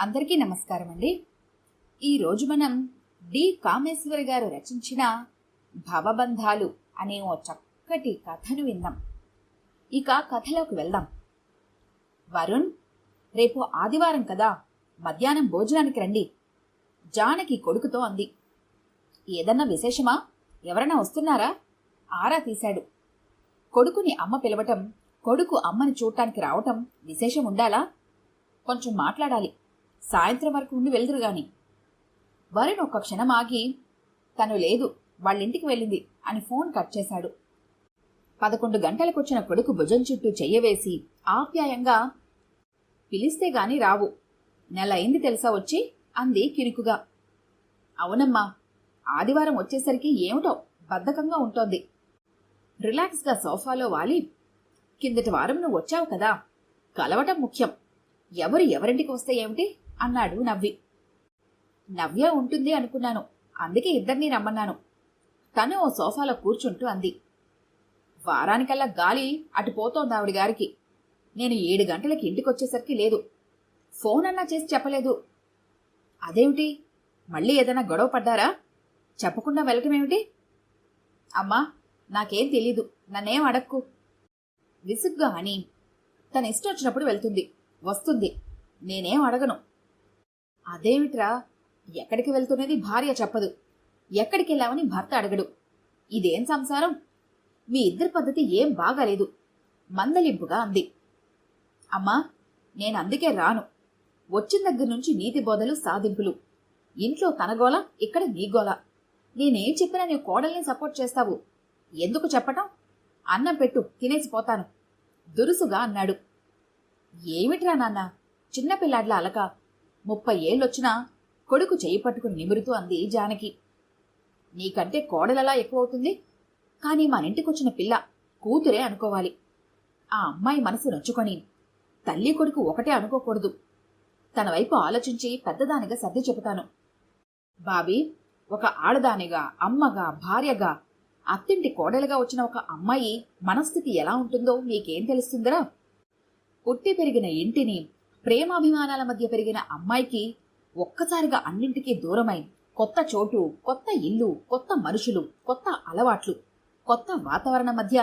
అందరికీ నమస్కారం అండి. ఈరోజు మనం డి కామేశ్వరి గారు రచించిన భవబంధాలు అనే ఓ చక్కటి కథను విందాం. ఇక కథలోకి వెళ్దాం. వరుణ్, రేపు ఆదివారం కదా, మధ్యాహ్నం భోజనానికి రండి, జానకి కొడుకుతో అంది. ఏదన్నా విశేషమా? ఎవరైనా వస్తున్నారా? ఆరా తీశాడు. కొడుకుని అమ్మ పిలవటం, కొడుకు అమ్మని చూడటానికి రావటం విశేషం ఉండాలా? కొంచెం మాట్లాడాలి, సాయంత్రం వరకు ఉండి వెళ్దురుగాని. వరుణ్ ఒక్క క్షణం ఆగి, తను లేదు, వాళ్ళింటికి వెళ్ళింది అని ఫోన్ కట్ చేశాడు. 11 గంటలకొచ్చిన కొడుకు భుజం చుట్టూ చెయ్యవేసి ఆప్యాయంగా, పిలిస్తే గాని రావు, నెల అయింది తెలుసా వచ్చి, అంది కినుకుగా. అవునమ్మా, ఆదివారం వచ్చేసరికి ఏమిటో బద్ధకంగా ఉంటోంది. రిలాక్స్గా సోఫాలో వాలి, కిందటి వారం నువ్వు వచ్చావు కదా, కలవటం ముఖ్యం, ఎవరు ఎవరింటికి వస్తే ఏమిటి అన్నాడు నవ్వి. నవ్య ఉంటుంది అనుకున్నాను, అందుకే ఇద్దరినీ రమ్మన్నాను. తను ఓ సోఫాలో కూర్చుంటూ అంది. వారానికల్లా గాలి అటు పోతోంది ఆవిడ గారికి. నేను 7 గంటలకి ఇంటికొచ్చేసరికి లేదు. ఫోన్ అన్నా చేసి చెప్పలేదు. అదేమిటి, మళ్ళీ ఏదైనా గొడవ పడ్డారా? చెప్పకుండా వెళ్ళటమేమిటి? అమ్మా, నాకేం తెలీదు, నన్నేం అడక్కు విసుగ్గా అని. తన ఇష్టం వచ్చినప్పుడు వెళ్తుంది, వస్తుంది, నేనేం అడగను. అదేమిట్రా, ఎక్కడికి వెళ్తున్నది భార్య చెప్పదు, ఎక్కడికి వెళ్ళావని భర్త అడగడు. ఇదేం సంసారం? మీ ఇద్దరి పద్ధతి ఏం బాగాలేదు, మందలింపుగా అంది. అమ్మా, నేనందుకే రాను. వచ్చిన దగ్గర నుంచి నీతి బోధలు సాధింపులు. ఇంట్లో తనగోల, ఇక్కడ నీగోల. నేనేం చెప్పినా నీ కోడల్ని సపోర్ట్ చేస్తావు. ఎందుకు చెప్పటం? అన్నం పెట్టు, తినేసిపోతాను దురుసుగా అన్నాడు. ఏమిట్రా నాన్న, చిన్నపిల్లాడ్ల అలక. 30 ఏళ్ళొచ్చినా కొడుకు చెయ్యి పట్టుకుని నిమురుతూ అంది జానకి. నీకంటే కోడలలా ఎక్కువవుతుంది, కానీ మనింటికొచ్చిన పిల్ల కూతురే అనుకోవాలి. ఆ అమ్మాయి మనసు నొచ్చుకొని తల్లి కొడుకు ఒకటే అనుకోకూడదు. తన వైపు ఆలోచించి పెద్దదానిగా సర్ది చెబుతాను. బాబీ, ఒక ఆడదానిగా, అమ్మగా, భార్యగా, అత్తింటి కోడలుగా వచ్చిన ఒక అమ్మాయి మనస్థితి ఎలా ఉంటుందో నీకేం తెలుస్తుందిరా? పుట్టి పెరిగిన ఇంటిని, ప్రేమాభిమానాల మధ్య పెరిగిన అమ్మాయికి ఒక్కసారిగా అన్నింటికీ దూరమై కొత్త చోటు, కొత్త ఇల్లు, కొత్త మనుషులు, కొత్త అలవాట్లు, కొత్త వాతావరణం మధ్య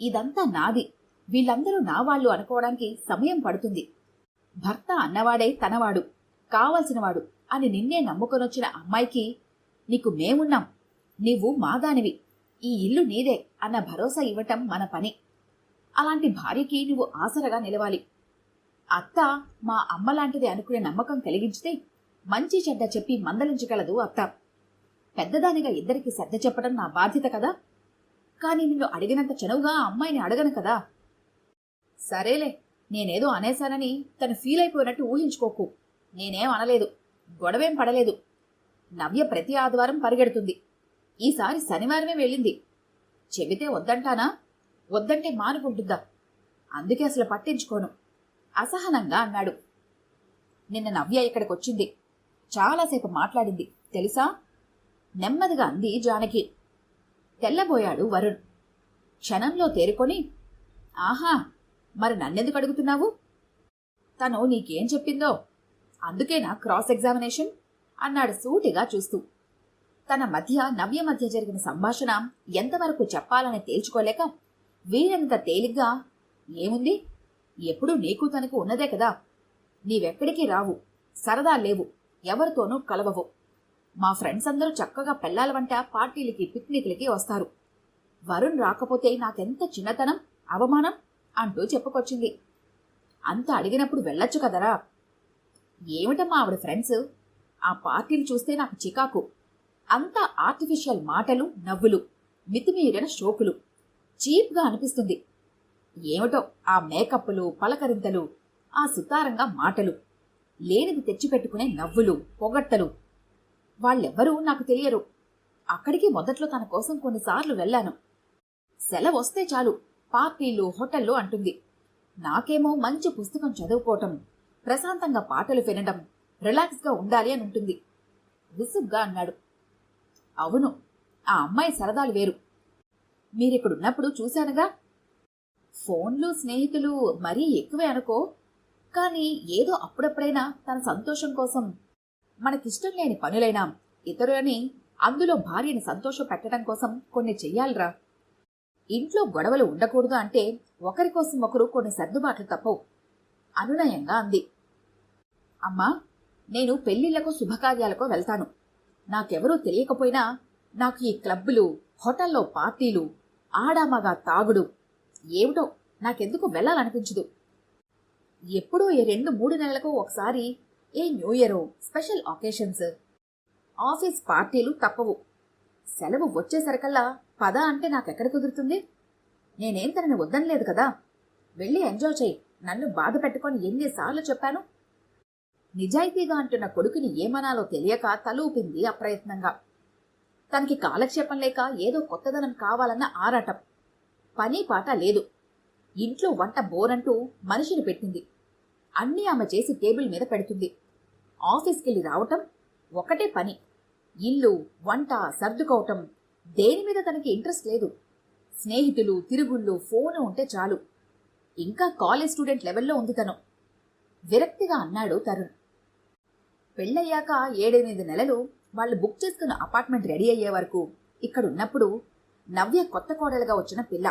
ఇదంతా నాది, వీళ్ళందరూ నా వాళ్ళు అనుకోవడానికి సమయం పడుతుంది. భర్త అన్నవాడే తనవాడు, కావలసినవాడు అని నిన్నే నమ్ముకొనొచ్చిన అమ్మాయికి నీకు మేమున్నాం, నీవు మాదానివి, ఈ ఇల్లు నీదే అన్న భరోసా ఇవ్వటం మన పని. అలాంటి భార్యకి నువ్వు ఆసరగా నిలవాలి. అత్త మా అమ్మలాంటిది అనుకునే నమ్మకం కలిగించితే మంచి చెడ్డ చెప్పి మందలించగలదు అత్త. పెద్దదానిగా ఇద్దరికి సర్ద చెప్పడం నా బాధ్యత కదా. కానీ నిన్ను అడిగినంత చనువుగా అమ్మాయిని అడగను కదా. సరేలే, నేనేదో అనేశానని తను ఫీల్ అయిపోయినట్టు ఊహించుకోకు. నేనేం అనలేదు, గొడవేం పడలేదు. నవ్య ప్రతి ఆదివారం పరిగెడుతుంది, ఈసారి శనివారమే వెళ్ళింది. చెబితే వద్దంటానా? వద్దంటే మానుకుంటుందా? అందుకే అసలు పట్టించుకోను అసహనంగా అన్నాడు. నిన్న నవ్య ఇక్కడికొచ్చింది, చాలాసేపు మాట్లాడింది తెలుసా? నెమ్మదిగా అంది జానకి. తెల్లబోయాడు వరుణ్. క్షణంలో తేరుకొని, ఆహా, మరి నన్నెందుకు అడుగుతున్నావు? తను నీకేం చెప్పిందో అందుకేనా క్రాస్ ఎగ్జామినేషన్ అన్నాడు సూటిగా చూస్తూ. తన మధ్య నవ్య మధ్య జరిగిన సంభాషణ ఎంతవరకు చెప్పాలని తేల్చుకోలేక వీరంత తేలిగ్గా, ఏముంది, ఎప్పుడూ నీకు తనకు ఉన్నదే కదా, నీవెక్కడికి రావు, సరదా లేవు, ఎవరితోనూ కలవవు. మా ఫ్రెండ్స్ అందరూ చక్కగా పెళ్లాల వంట పార్టీలకి, పిక్నిక్లకి వస్తారు. వరుణ్ రాకపోతే నాకెంత చిన్నతనం, అవమానం అంటూ చెప్పుకొచ్చింది. అంత అడిగినప్పుడు వెళ్ళొచ్చు కదరా. ఏమిటమ్మా ఆవిడ ఫ్రెండ్స్, ఆ పార్టీలు చూస్తే నాకు చికాకు. అంతా ఆర్టిఫిషియల్ మాటలు, నవ్వులు, మితిమీరిన షోకులు, చీప్గా అనిపిస్తుంది. ఏమిటో ఆ మేకప్పులు, పలకరింతలు, ఆ సుతారంగా మాటలు, లేనిది తెచ్చిపెట్టుకునే నవ్వులు, పొగట్టలు. వాళ్ళెవ్వరూ నాకు తెలియరు. అక్కడికి మొదట్లో తన కోసం కొన్నిసార్లు వెళ్ళాను. సెలవొస్తే చాలు పార్టీలు, హోటళ్ళు అంటుంది. నాకేమో మంచి పుస్తకం చదువుకోవటం, ప్రశాంతంగా పాటలు వినడం, రిలాక్స్గా ఉండాలి అని ఉంటుంది విసుగ్గా అన్నాడు. అవును, ఆ అమ్మాయి సరదాలు వేరు. మీరిక్కడున్నప్పుడు చూశానుగా. ఫోన్లు, స్నేహితులు మరీ ఎక్కువే అనుకో. కానీ ఏదో అప్పుడప్పుడైనా తన సంతోషం కోసం మనకిష్టం లేని పనులైనా ఇతరులని, అందులో భార్యని సంతోషం పెట్టడం కోసం కొన్ని చెయ్యాలిరా. ఇంట్లో గొడవలు ఉండకూడదు అంటే ఒకరి కోసం ఒకరు కొన్ని సర్దుబాట్లు తప్పవు అనునయంగా అంది. అమ్మా, నేను పెళ్లిళ్లకు శుభకార్యాలకు వెళ్తాను. నాకెవరూ తెలియకపోయినా నాకు ఈ క్లబ్బులు, హోటల్లో పార్టీలు, ఆడామగా తాగుడు ఏమిటో నాకెందుకు వెళ్ళాలనిపించదు. ఎప్పుడూ ఏ 2-3 నెలలకు ఒకసారి ఏ న్యూ ఇయరో, స్పెషల్ ఆకేషన్స్, ఆఫీస్ పార్టీలు తప్పవు. సెలవు వచ్చేసరికల్లా పద అంటే నాకెక్కడ కుదురుతుంది? నేనేం తనని వద్దనలేదు కదా. వెళ్ళి ఎంజాయ్ చెయ్యి, నన్ను బాధ పెట్టుకొని ఎన్నిసార్లు చెప్పాను. నిజాయితీగా అంటున్న కొడుకుని ఏమనాలో తెలియక తలూపింది అప్రయత్నంగా. తనకి కాలక్షేపం లేక ఏదో కొత్తదనం కావాలన్న ఆరాటం. పని పాట లేదు. ఇంట్లో వంట బోరంటూ మనిషిని పెట్టింది. అన్నీ ఆమె చేసి టేబుల్ మీద పెడుతుంది. ఆఫీస్కెళ్ళి రావటం ఒకటే పని. ఇల్లు, వంట సర్దుకోవటం, దేని మీద తనకి ఇంట్రెస్ట్ లేదు. స్నేహితులు, తిరుగుళ్ళు, ఫోను ఉంటే చాలు. ఇంకా కాలేజ్ స్టూడెంట్ లెవెల్లో ఉంది తను. విరక్తిగా అన్నాడు తరుణ్. పెళ్ళయ్యాక 7-8 నెలలు వాళ్ళు బుక్ చేసుకున్న అపార్ట్మెంట్ రెడీ అయ్యే వరకు ఇక్కడున్నప్పుడు నవ్య కొత్త కోడలుగా వచ్చిన పిల్ల.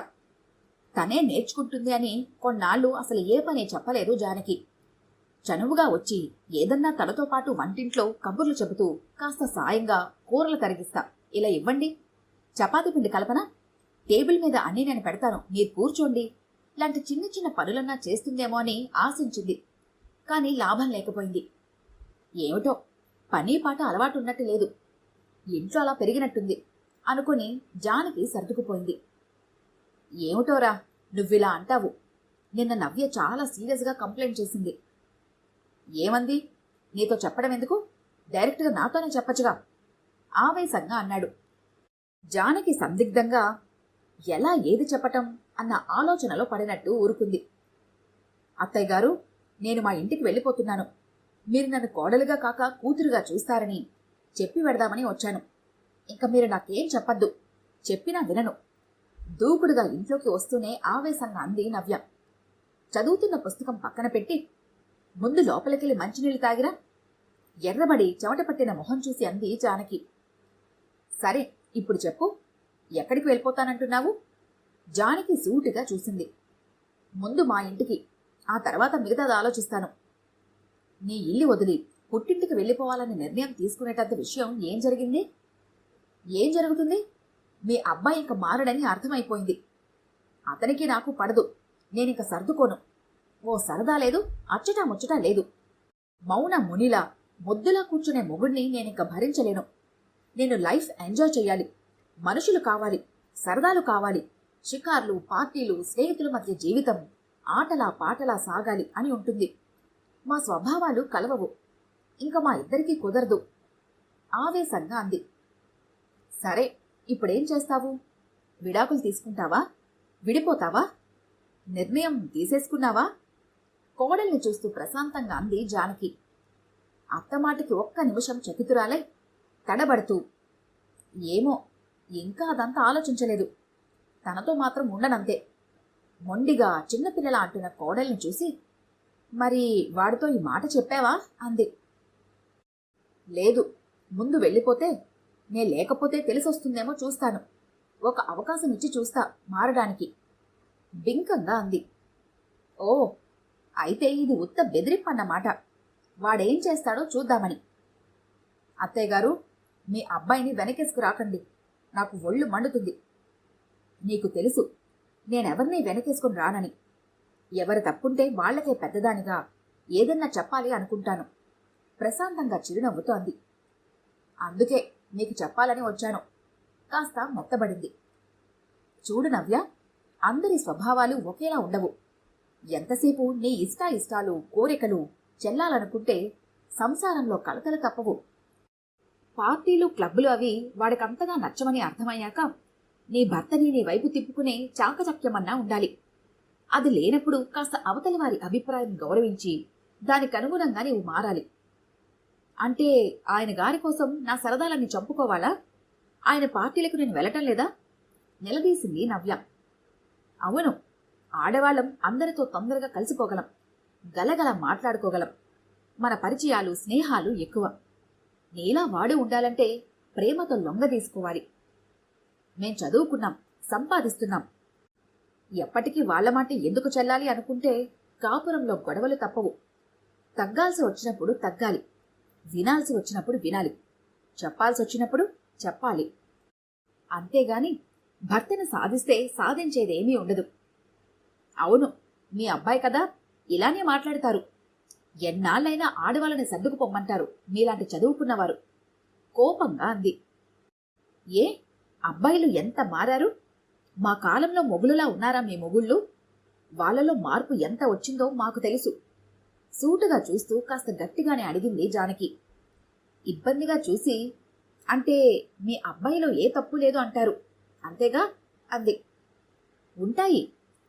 తనే నేర్చుకుంటుంది అని కొన్నాళ్లు అసలు ఏ పని చెప్పలేదు జానకి. చనువుగా వచ్చి ఏదన్నా తనతో పాటు వంటింట్లో కబుర్లు చెబుతూ కాస్త సాయంగా కూరలు తరిగిస్తా, ఇలా ఇవ్వండి, చపాతీ పిండి కలపన, టేబుల్ మీద అన్నీ నేను పెడతాను, మీరు కూర్చోండి లాంటి చిన్న చిన్న పనులన్నా చేస్తుందేమో అని ఆశించింది. కానీ లాభం లేకపోయింది. ఏమిటో పని పాట అలవాటు ఉన్నట్టు లేదు, ఇంట్లో అలా పెరిగినట్టుంది అనుకుని జానకి సర్దుకుపోయింది. ఏమిటోరా నువ్విలా అంటావు, నిన్న నవ్య చాలా సీరియస్గా కంప్లైంట్ చేసింది. ఏమంది? నీతో చెప్పడం ఎందుకు, డైరెక్ట్గా నాతోనే చెప్పచ్చుగా ఆవేశంగా అన్నాడు. జానకి సందిగ్ధంగా ఎలా ఏది చెప్పటం అన్న ఆలోచనలో పడినట్టు ఊరుకుంది. అత్తయ్య గారు, నేను మా ఇంటికి వెళ్ళిపోతున్నాను. మీరు నన్ను కోడలుగా కాక కూతురుగా చూస్తారని చెప్పి వెడదామని వచ్చాను. ఇంక మీరు నాకేం చెప్పద్దు, చెప్పినా వినను. దూకుడుగా ఇంట్లోకి వస్తూనే ఆవేశంగా అంది నవ్య. చదువుతున్న పుస్తకం పక్కన పెట్టి ముందు లోపలికెళ్ళి మంచినీళ్ళు తాగిరా, ఎర్రబడి చెమట పట్టిన మొహం చూసి అంది జానకి. సరే ఇప్పుడు చెప్పు, ఎక్కడికి వెళ్ళిపోతానంటున్నావు? జానకి సూటిగా చూసింది. ముందు మా ఇంటికి, ఆ తర్వాత మిగతాది ఆలోచిస్తాను. నీ ఇల్లు వదిలి పుట్టింటికి వెళ్ళిపోవాలని నిర్ణయం తీసుకునేటంత విషయం ఏం జరిగింది? ఏం జరుగుతుంది? మీ అబ్బాయి ఇంక మారడని అర్థమైపోయింది. అతనికి నాకు పడదు, నేనింక సర్దుకోను. ఓ సరదా లేదు, అచ్చటా ముచ్చటా లేదు. మౌన మునిలా ముద్దులా కూర్చునే మొగుడిని నేనింక భరించలేను. నేను లైఫ్ ఎంజాయ్ చెయ్యాలి, మనుషులు కావాలి, సరదాలు కావాలి, షికార్లు, పార్టీలు, స్నేహితుల మధ్య జీవితం ఆటలా పాటలా సాగాలి అని ఉంటుంది. మా స్వభావాలు కలవవు, ఇంక మా ఇద్దరికీ కుదరదు ఆవేశంగా అంది. సరే ఇప్పుడేం చేస్తావు? విడాకులు తీసుకుంటావా? విడిపోతావా? నిర్ణయం తీసేసుకున్నావా? కోడల్ని చూస్తూ ప్రశాంతంగా అంది జానకి. అత్తమాటికి ఒక్క నిమిషం చకితురాలై తడబడుతూ, ఏమో ఇంకా అదంతా ఆలోచించలేదు, తనతో మాత్రం ఉండనంతే. మొండిగా చిన్నపిల్లల అంటున్న కోడల్ని చూసి, మరి వాడితో ఈ మాట చెప్పావా అంది. లేదు, ముందు వెళ్ళిపోతే నే లేకపోతే తెలిసొస్తుందేమో చూస్తాను, ఒక అవకాశం ఇచ్చి చూస్తా మారడానికి బింకంగా అంది. ఓ, అయితే ఇది ఉత్త బెదిరింపన్నమాట, వాడేం చేస్తాడో చూద్దామని. అత్తయ్య గారు, మీ అబ్బాయిని వెనకేసుకు రాకండి, నాకు ఒళ్ళు మండుతుంది. నీకు తెలుసు నేనెవరినీ వెనకేసుకుని రానని. ఎవరి తప్పుంటే వాళ్లకే పెద్దదానిగా ఏదన్నా చెప్పాలి అనుకుంటాను ప్రశాంతంగా చిరునవ్వుతో అంది. అందుకే నీకు చెప్పాలని వచ్చాను. కాస్త మెత్తబడింది. చూడు నవ్య, అందరి స్వభావాలు ఒకేలా ఉండవు. ఎంతసేపు నీ ఇష్టాలు కోరికలు చెల్లాలనుకుంటే సంసారంలో కలతలు తప్పవు. పార్టీలు క్లబ్బులు అవి వాడికంతగా నచ్చమని అర్థమయ్యాక నీ భర్తని నీ వైపు తిప్పుకునే చాకచక్యమన్నా ఉండాలి. అది లేనప్పుడు కాస్త అవతలి వారి అభిప్రాయం గౌరవించి దానికనుగుణంగా నీవు మారాలి. అంటే ఆయన గారి కోసం నా సరదాలన్నీ చంపుకోవాలా? ఆయన పార్టీలకు నేను వెళ్ళటం లేదా? నిలదీసింది నవ్య. అవును, ఆడవాళ్ళం అందరితో తొందరగా కలిసిపోగలం, గలగల మాట్లాడుకోగలం. మన పరిచయాలు, స్నేహాలు ఎక్కువ. నీలా వాడు ఉండాలంటే ప్రేమతో లొంగ తీసుకోవాలి. మేం చదువుకున్నాం, సంపాదిస్తున్నాం. ఎప్పటికీ వాళ్ల మాట ఎందుకు చెల్లాలి అనుకుంటే కాపురంలో గొడవలు తప్పవు. తగ్గాల్సి వచ్చినప్పుడు తగ్గాలి, వినాల్సి వచ్చినప్పుడు వినాలి, చెప్పాల్సి వచ్చినప్పుడు చెప్పాలి. అంతేగాని భర్తను సాధిస్తే సాధించేదేమీ ఉండదు. అవును, మీ అబ్బాయి కదా, ఇలానే మాట్లాడతారు. ఎన్నాళ్ళైనా ఆడవాళ్ళని సర్దుకుపోమ్మంటారు మీలాంటి చదువుకున్నవారు, కోపంగా అంది. ఏ, అబ్బాయిలు ఎంత మారారు? మా కాలంలో మొగులులా ఉన్నారా మీ మొగుళ్ళు? వాళ్లలో మార్పు ఎంత వచ్చిందో మాకు తెలుసు. సూటుగా చూస్తూ కాస్త గట్టిగానే అడిగింది జానకి. ఇబ్బందిగా చూసి, అంటే మీ అబ్బాయిలో ఏ తప్పు లేదు అంటారు అంతేగా అంది. ఉంటాయి,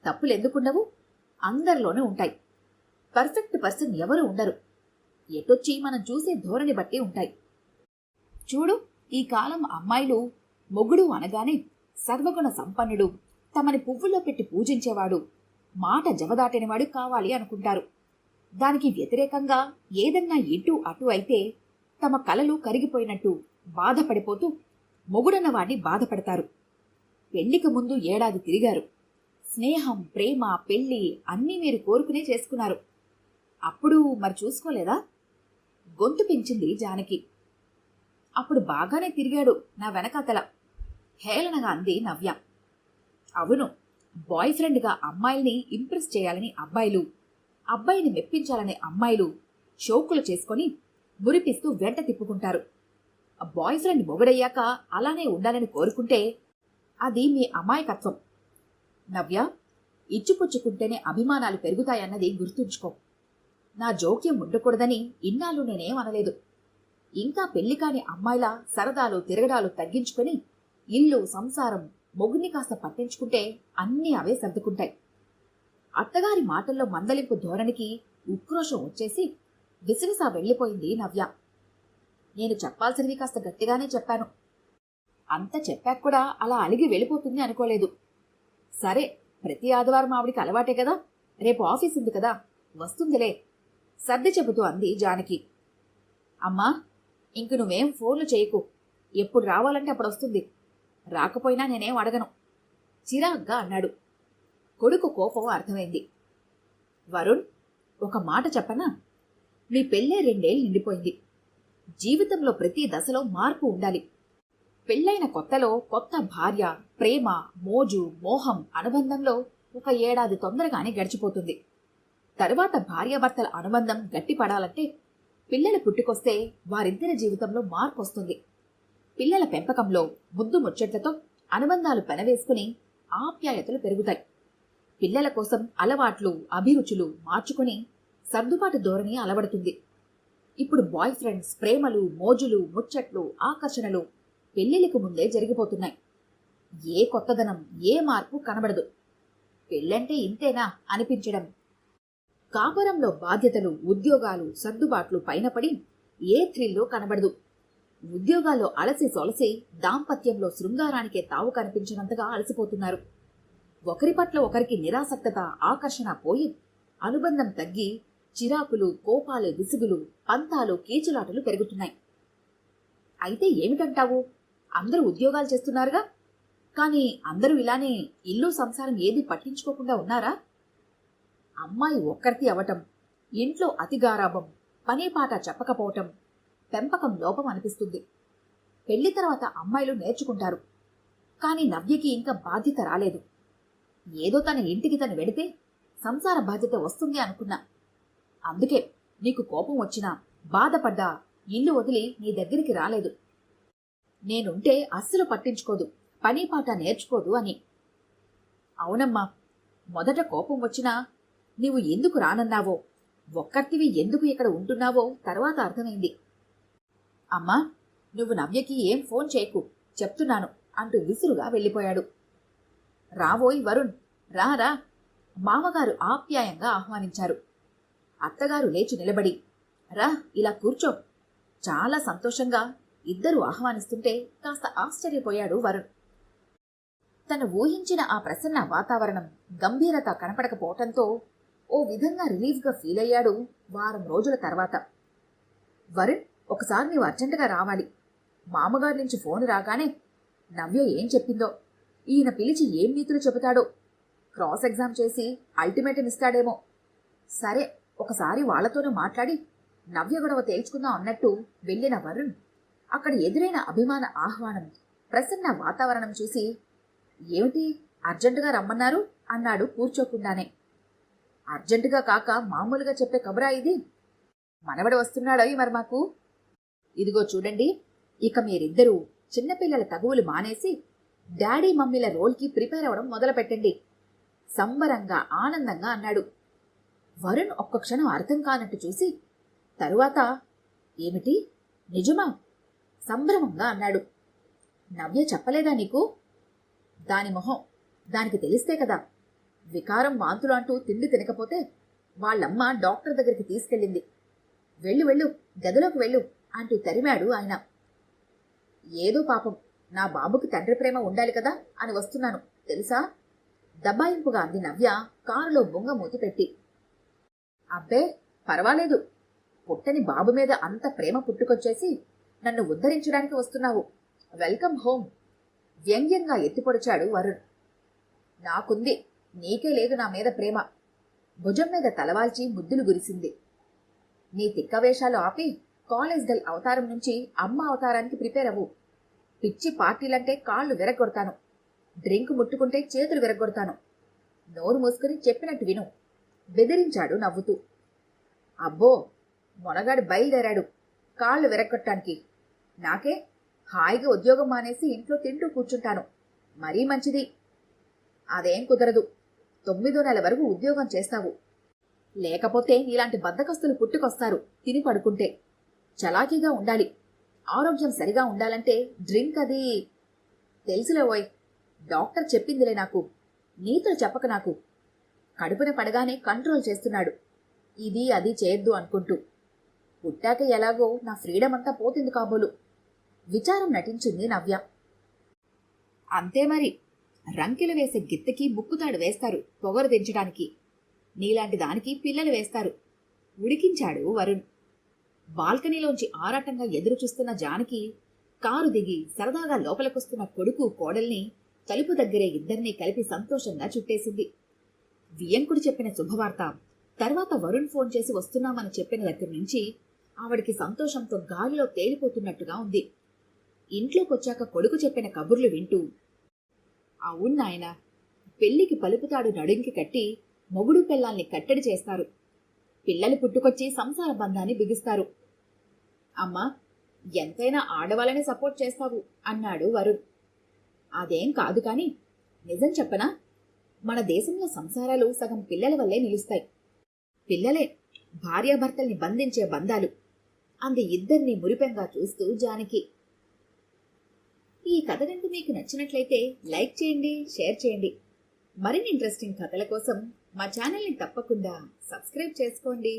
తప్పులెందుకుండవు? అందరిలోనే ఉంటాయి. పర్ఫెక్ట్ పర్సన్ ఎవరు ఉండరు. ఎటొచ్చి మనం చూసే ధోరణి బట్టి ఉంటాయి. చూడు, ఈ కాలం అమ్మాయిలు మొగుడు అనగానే సర్వగుణ సంపన్నుడు, తమని పువ్వుల్లో పెట్టి పూజించేవాడు, మాట జవదాటినవాడు కావాలి అనుకుంటారు. దానికి వ్యతిరేకంగా ఏదన్నా ఇటు అటు అయితే తమ కలలు కరిగిపోయినట్టు బాధపడిపోతూ మొగుడన్నవాడిని బాధపడతారు. పెళ్లికి ముందు ఏడాది తిరిగారు. స్నేహం, ప్రేమ, పెళ్లి అన్నీ మీరు కోరుకునే చేసుకున్నారు. అప్పుడు మరి చూసుకోలేదా? గొంతు పెంచింది జానకి. అప్పుడు బాగానే తిరిగాడు నా వెనకాతల, హేళనగా అంది నవ్య. అవును, బాయ్ ఫ్రెండ్గా అమ్మాయిల్ని ఇంప్రెస్ చేయాలని అబ్బాయిలు, అబ్బాయిని మెప్పించాలనే అమ్మాయిలు షోకులు చేసుకొని మురిపిస్తూ వెంట తిప్పుకుంటారు. బాయ్ ఫ్రెండ్ మొగుడయ్యాక అలానే ఉండాలని కోరుకుంటే అది మీ అమాయకత్వం. నవ్య, ఇచ్చిపుచ్చుకుంటేనే అభిమానాలు పెరుగుతాయన్నది గుర్తుంచుకో. నా జోక్యం ఉండకూడదని ఇన్నాళ్ళు నేనేమనలేదు. ఇంకా పెళ్లి కాని అమ్మాయిలా సరదాలు తిరగడాలు తగ్గించుకొని ఇల్లు, సంసారం, మొగుడిని కాస్త పట్టించుకుంటే అన్నీ అవే సర్దుకుంటాయి. అత్తగారి మాటల్లో మందలింపు ధోరణికి ఉక్రోషం వచ్చేసి విసిరిసా వెళ్లిపోయింది నవ్య. నేను చెప్పాల్సినవి కాస్త గట్టిగానే చెప్పాను. అంత చెప్పాక కూడా అలా అలిగి వెళ్ళిపోతుంది అనుకోలేదు. సరే, ప్రతి ఆదివారం ఆవిడికి అలవాటే కదా, రేపు ఆఫీస్ ఉంది కదా, వస్తుందిలే సర్ది చెబుతూ అంది జానకి. అమ్మా, ఇంక నువ్వేం ఫోన్లు చేయకు. ఎప్పుడు రావాలంటే అప్పుడు వస్తుంది. రాకపోయినా నేనేం అడగను, చిరాగ్గా అన్నాడు. కొడుకు కోపం అర్థమైంది. వరుణ్, ఒక మాట చెప్పనా? మీ పెళ్ళే 2 ఏళ్ళు నిండిపోయింది. జీవితంలో ప్రతి దశలో మార్పు ఉండాలి. పెళ్ళైన కొత్తలో కొత్త భార్య, ప్రేమ, మోజు, మోహం అనుబంధంలో 1 ఏడాది తొందరగానే గడిచిపోతుంది. తరువాత భార్యాభర్తల అనుబంధం గట్టిపడాలంటే పిల్లలు పుట్టుకొస్తే వారిద్దరి జీవితంలో మార్పు వస్తుంది. పిల్లల పెంపకంలో ముద్దు ముచ్చట్లతో అనుబంధాలు పెనవేసుకుని ఆప్యాయతలు పెరుగుతాయి. పిల్లల కోసం అలవాట్లు, అభిరుచులు మార్చుకుని సర్దుబాటు ధోరణి అలవడుతుంది. ఇప్పుడు బాయ్ ఫ్రెండ్స్, ప్రేమలు, మోజులు, ముచ్చట్లు, ఆకర్షణలు పెళ్లిళ్లకు ముందే జరిగిపోతున్నాయి. ఏ కొత్తదనం, ఏ మార్పు కనబడదు. పెళ్ళంటే ఇంతేనా అనిపించడం. కాపురంలో బాధ్యతలు, ఉద్యోగాలు, సర్దుబాట్లు పైన పడి ఏ థ్రిల్లో కనబడదు. ఉద్యోగాల్లో అలసి సొలసి దాంపత్యంలో శృంగారానికే తావు కనిపించినంతగా అలసిపోతున్నారు. ఒకరి పట్ల ఒకరికి నిరాసక్తత, ఆకర్షణ పోయి అనుబంధం తగ్గి చిరాకులు, కోపాలు, విసుగులు, పంతాలు, కీచులాటలు పెరుగుతున్నాయి. అయితే ఏమిటంటావు? అందరూ ఉద్యోగాలు చేస్తున్నారుగా, కానీ అందరూ ఇలానే ఇల్లు, సంసారం ఏది పట్టించుకోకుండా ఉన్నారా? అమ్మాయి ఒక్కరితి అవటం, ఇంట్లో అతిగారాభం, పనేపాట చెప్పకపోవటం, పెంపకం లోపం అనిపిస్తుంది. పెళ్లి తర్వాత అమ్మాయిలు నేర్చుకుంటారు. కానీ నవ్యకి ఇంకా బాధ్యత రాలేదు. ఏదో తన ఇంటికి తను వెడితే సంసార బాధ్యత వస్తుంది అనుకున్నా. అందుకే నీకు కోపం వచ్చినా, బాధపడ్డా ఇల్లు వదిలి నీ దగ్గరికి రాలేదు. నేనుంటే అస్సలు పట్టించుకోదు, పనీపాట నేర్చుకోదు అని. అవునమ్మా, మొదట కోపం వచ్చినా నీవు ఎందుకు రానన్నావో, ఒక్కర్తివి ఎందుకు ఇక్కడ ఉంటున్నావో తర్వాత అర్థమైంది. అమ్మా, నువ్వు నవ్యకి ఏం ఫోన్ చేయకు, చెప్తున్నాను అంటూ విసురుగా వెళ్ళిపోయాడు. రావోయ్ వరుణ్, రారా, మామగారు ఆప్యాయంగా ఆహ్వానించారు. అత్తగారు లేచి నిలబడి, రా ఇలా కూర్చో. చాలా సంతోషంగా ఇద్దరూ ఆహ్వానిస్తుంటే కాస్త ఆశ్చర్యపోయాడు వరుణ్. తను ఊహించిన ఆ ప్రసన్న వాతావరణం, గంభీరత కనపడకపోవటంతో ఓ విధంగా రిలీఫ్గా ఫీల్ అయ్యాడు. వారం రోజుల తర్వాత వరుణ్, ఒకసారి నీవు అర్జెంటుగా రావాలి. మామగారి నుంచి ఫోన్ రాగానే నవ్య ఏం చెప్పిందో, ఈయన పిలిచి ఏం నీతులు చెబుతాడో, క్రాస్ ఎగ్జామ్ చేసి అల్టిమేటం ఇస్తాడేమో. సరే, ఒకసారి వాళ్లతోనూ మాట్లాడి నవ్య గొడవ తేల్చుకుందాం అన్నట్టు వెళ్ళిన వరుణ్ అక్కడ ఎదురైన అభిమాన ఆహ్వానం, ప్రసన్న వాతావరణం చూసి, ఏమిటి అర్జెంటుగా రమ్మన్నారు అన్నాడు కూర్చోకుండానే. అర్జెంటుగా కాక మామూలుగా చెప్పే కబురా ఇది? మనవడు వస్తున్నాడో మరి మాకు. ఇదిగో చూడండి, ఇక మీరిద్దరూ చిన్నపిల్లల తగువులు మానేసి డాడీ మమ్మీల రోల్కి ప్రిపేర్ అవ్వడం మొదలుపెట్టండి సంబరంగా ఆనందంగా అన్నాడు. వరుణ్ ఒక్క క్షణం అర్థం కానట్టు చూసి తరువాత, ఏమిటి నిజమా సంభ్రమంగా అన్నాడు. నవ్య చెప్పలేదా నీకు? దాని మొహం, దానికి తెలిస్తే కదా. వికారం వాంతులు అంటూ తిండి తినకపోతే వాళ్ళమ్మ డాక్టర్ దగ్గరికి తీసుకెళ్ళింది. వెళ్ళు వెళ్ళు, గదిలోకి వెళ్ళు అంటూ తరిమాడు ఆయన. ఏదో పాపం, నా బాబుకి తండ్రి ప్రేమ ఉండాలి కదా అని వస్తున్నాను తెలుసా, దబాయింపుగా అంది నవ్య కారులో బొంగ మూతి పెట్టి. అబ్బే పర్వాలేదు, పుట్టని బాబు మీద అంత ప్రేమ పుట్టుకొచ్చేసి నన్ను ఉద్ధరించడానికి వస్తున్నావు, వెల్కమ్ హోమ్ వ్యంగ్యంగా ఎత్తిపొడిచాడు వరుణ్. నాకుంది, నీకే లేదు నా మీద ప్రేమ. భుజం మీద తలవాల్చి ముద్దులు గురిసింది. నీ తిక్కవేషాలు ఆపి కాలేజ్ గర్ల్ అవతారం నుంచి అమ్మ అవతారానికి ప్రిపేర్ అవ్వు. పిచ్చి పార్టీలంటే కాళ్ళు విరగొడతాను, డ్రింక్ ముట్టుకుంటే చేతులు విరగొడతాను. నోరు మూసుకుని చెప్పినట్టు విను బెదిరించాడు నవ్వుతూ. అబ్బో, మొనగాడు బయలుదేరాడు కాళ్ళు విరగొట్టడానికి. నాకే హాయిగా ఉద్యోగం మానేసి ఇంట్లో తింటూ కూర్చుంటాను, మరీ మంచిది. అదేం కుదరదు, 9వ నెల వరకు ఉద్యోగం చేస్తావు. లేకపోతే ఇలాంటి బద్ధకస్తులు పుట్టుకొస్తారు తిని పడుకుంటే. చలాకీగా ఉండాలి, ఆరోగ్యం సరిగా ఉండాలంటే డ్రింక్ అది తెలుసులేవోయ్, డాక్టర్ చెప్పిందిలే నాకు, నీతులు చెప్పక నాకు. కడుపున పడగానే కంట్రోల్ చేస్తున్నాడు, ఇది అది చేయొద్దు అనుకుంటూ. పుట్టాక ఎలాగో నా ఫ్రీడమ్ అంతా పోతుంది కాబోలు విచారం నటించింది నవ్య. అంతే మరి, రంకెలు వేసే గిత్తకి ముక్కుతాడు వేస్తారు పొగరు దించడానికి, నీలాంటి దానికి పిల్లలు వేస్తారు ఉడికించాడు వరుణ్. బాల్కనీలోంచి ఆరాటంగా ఎదురు చూస్తున్న జానకి కారు దిగి సరదాగా లోపలికొస్తున్న కొడుకు కోడల్ని తలుపు దగ్గరే ఇద్దరినీ కలిపి సంతోషంగా చుట్టేసింది. వియంకుడు చెప్పిన శుభవార్త, తర్వాత వరుణ్ ఫోన్ చేసి వస్తున్నామని చెప్పిన దగ్గర నుంచి ఆవిడికి సంతోషంతో గాలిలో తేలిపోతున్నట్టుగా ఉంది. ఇంట్లోకొచ్చాక కొడుకు చెప్పిన కబుర్లు వింటూ, అవునాయనా, పెళ్లికి పలుపుతాడు నడుంకి కట్టి మొగుడు పిల్లల్ని కట్టడి చేస్తారు, పిల్లలు పుట్టుకొచ్చి సంసార బంధాన్ని బిగిస్తారు. అమ్మా, ఎంతైనా ఆడవాళ్ళని సపోర్ట్ చేస్తావు అన్నాడు వరుణ్. అదేం కాదు కాని నిజం చెప్పనా, మన దేశంలో సంసారాలు సగం పిల్లల వల్లే నిలుస్తాయి. పిల్లలే భార్యాభర్తల్ని బంధించే బంధాలు అంది ఇద్దరిని మురిపెంగా చూస్తూ జానకి. ఈ కథ కనుక మీకు నచ్చినట్లయితే లైక్ చేయండి, షేర్ చేయండి. మరిన్ని ఇంట్రెస్టింగ్ కథల కోసం మా ఛానల్ని తప్పకుండా సబ్స్క్రైబ్ చేసుకోండి.